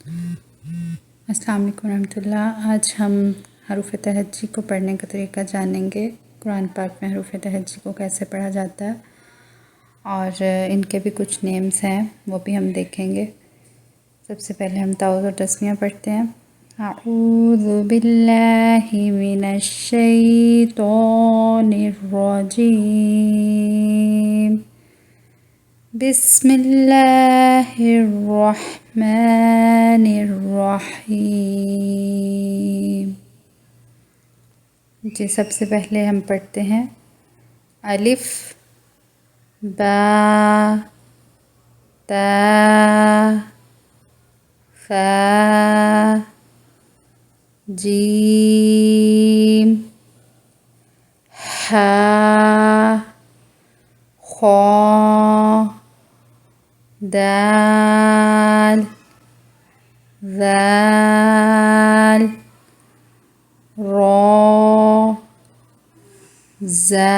अस्सलाम वालेकुम रहमतुल्लाह। आज हम हरूफ तहज्जी को पढ़ने का तरीका जानेंगे। कुरान पाक में हरूफ तहज्जी को कैसे पढ़ा जाता है और इनके भी कुछ नेम्स हैं, वो भी हम देखेंगे। सबसे पहले हम ताऊज़ और तस्मिया पढ़ते हैं। अऊज़ु बिल्लाहि मिनश शैतानिर रजीम। बिस्मिल्लाहिर्रहमानिर्रहीम। जी, सबसे पहले हम पढ़ते हैं अलिफ, बा, ता, सा, जीम, हा, खा, दाल, ज़ाल, रा, ज़ा,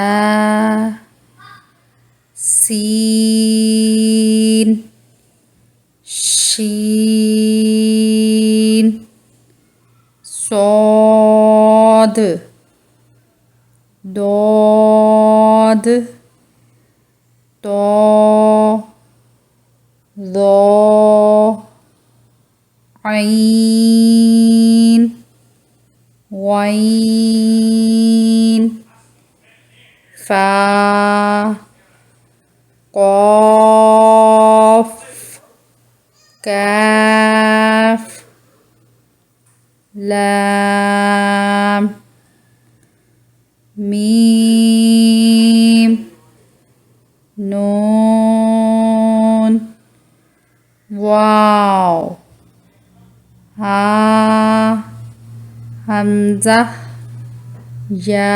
सीन, शीन, सौद, दौद, तो, ज़ो, ऐन, गैन, फा, क़ाफ़, काफ़, लाम, मीम, नून, वाव, हा, हमज़ा, या।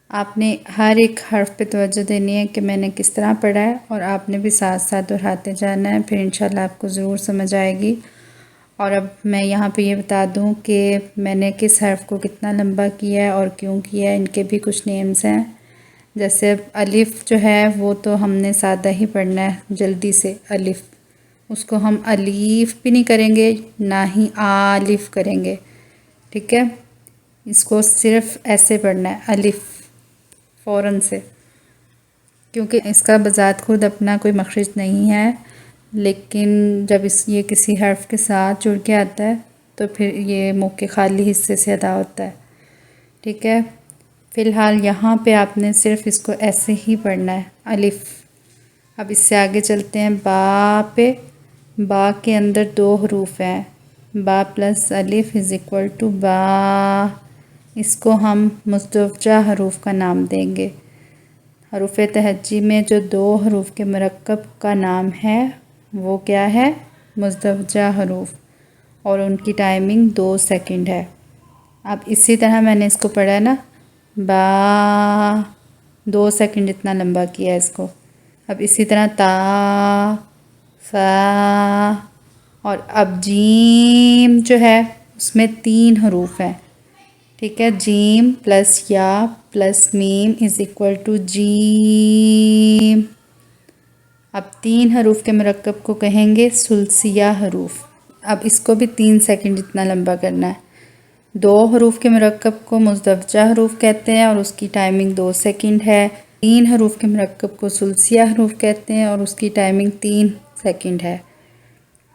आपने हर एक हर्फ पे तवज्जो देनी है कि मैंने किस तरह पढ़ा है और आपने भी साथ साथ दोहराते जाना है, फिर इंशाल्लाह आपको ज़रूर समझ आएगी। और अब मैं यहाँ पे ये बता दूँ कि मैंने किस हर्फ को कितना लंबा किया है और क्यों किया है। इनके भी कुछ नेम्स हैं। जैसे अलिफ़ जो है वो तो हमने सादा ही पढ़ना है, जल्दी से अलिफ़, उसको हम अलीफ़ भी नहीं करेंगे ना ही आलिफ़ करेंगे, ठीक है। इसको सिर्फ़ ऐसे पढ़ना है अलिफ़ फ़ौरन से, क्योंकि इसका बज़ात खुद अपना कोई मखरज नहीं है, लेकिन जब ये किसी हर्फ के साथ जुड़ के आता है तो फिर ये मुँह के खाली हिस्से से अदा होता है, ठीक है। फ़िलहाल यहाँ पे आपने सिर्फ़ इसको ऐसे ही पढ़ना है अलिफ़। अब इससे आगे चलते हैं बा पे। बा के अंदर दो हरूफ हैं, बा प्लस अलिफ़ इज़ इक्वल टू बा। इसको हम मुज़दवजा हरूफ का नाम देंगे। हरूफ तहज्जी में जो दो हरूफ के मरकब का नाम है वो क्या है? मुज़दवजा हरूफ, और उनकी टाइमिंग 2 सेकंड है। अब इसी तरह मैंने इसको पढ़ा है ना, बा 2 सेकंड इतना लंबा किया है इसको। अब इसी तरह ता, सा, और अब जीम जो है उसमें 3 हरूफ हैं, ठीक है। जीम प्लस या प्लस मीम इज़ इक्वल टू जीम। अब 3 हरूफ के मरकब को कहेंगे सुलसिया हरूफ। अब इसको भी 3 सेकंड इतना लंबा करना है। 2 हरूफ के मरकब को मुज़दवजा हरूफ कहते हैं और उसकी टाइमिंग 2 सेकंड है। 3 हरूफ के मरकब को सुलसिया हरूफ कहते हैं और उसकी टाइमिंग 3 सेकंड है,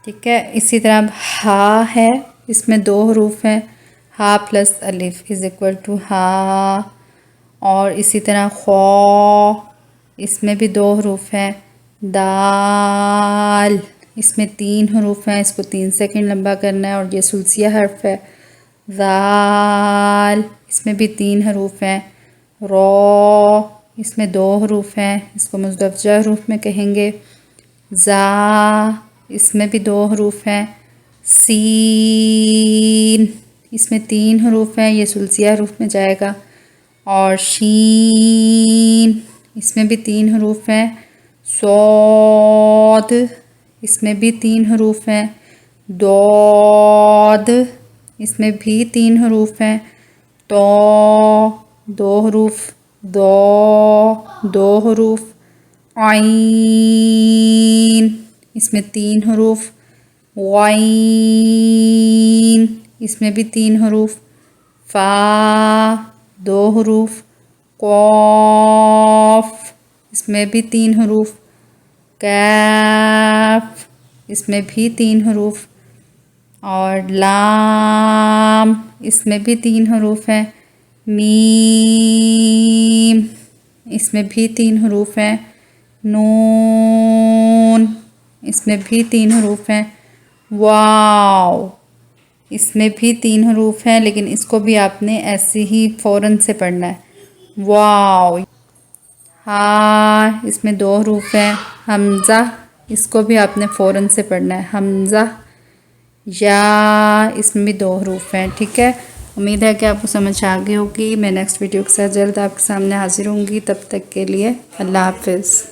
ठीक है। इसी तरह हा है, इसमें 2 हरूफ हैं, हा प्लस अलिफ इज़ इक्वल टू हा। और इसी तरह खौ, इसमें भी 2 हरूफ हैं। दाल, इसमें 3 हरूफ हैं, इसको 3 सेकंड लंबा करना है और ये सुलसिया हर्फ है। ज़ाल, इसमें भी 3 हरूफ हैं। रो, इसमें 2 हरूफ हैं, इसको मुज़दवजा हरूफ में कहेंगे। ज़ा, इसमें भी 2 हरूफ हैं। सीन, इसमें 3 हरूफ हैं, ये सुलसिया हरूफ में जाएगा। और शीन, इसमें भी 3 हरूफ हैं। सौद, इसमें भी 3 हरूफ हैं। दौद, इसमें भी 3 हरूफ हैं। तो 2 हरूफ, दो 2 हरूफ। आइन, اس میں 3 حروف، غین اس میں بھی 3 حروف، فا 2 حروف، قاف اس میں بھی 3 حروف، کاف اس میں بھی 3 حروف، اور لام اس میں بھی 3 حروف ہیں، میم اس میں بھی 3 حروف ہیں، نون اس میں بھی 3 حروف ہیں، واو اس میں بھی 3 حروف ہیں، لیکن اس کو بھی آپ نے ایسے ہی فوراً سے پڑھنا ہے، واو۔ ہاں اس میں 2 حروف ہیں، حمزہ اس کو بھی آپ نے فوراً سے پڑھنا ہے، حمزہ۔ یا اس میں بھی 2 حروف ہیں، ٹھیک ہے۔ امید ہے کہ آپ کو سمجھ آ گئی ہوگی۔ میں نیکسٹ ویڈیو کے ساتھ جلد آپ کے سامنے حاضر ہوں گی، تب تک کے لیے اللہ حافظ۔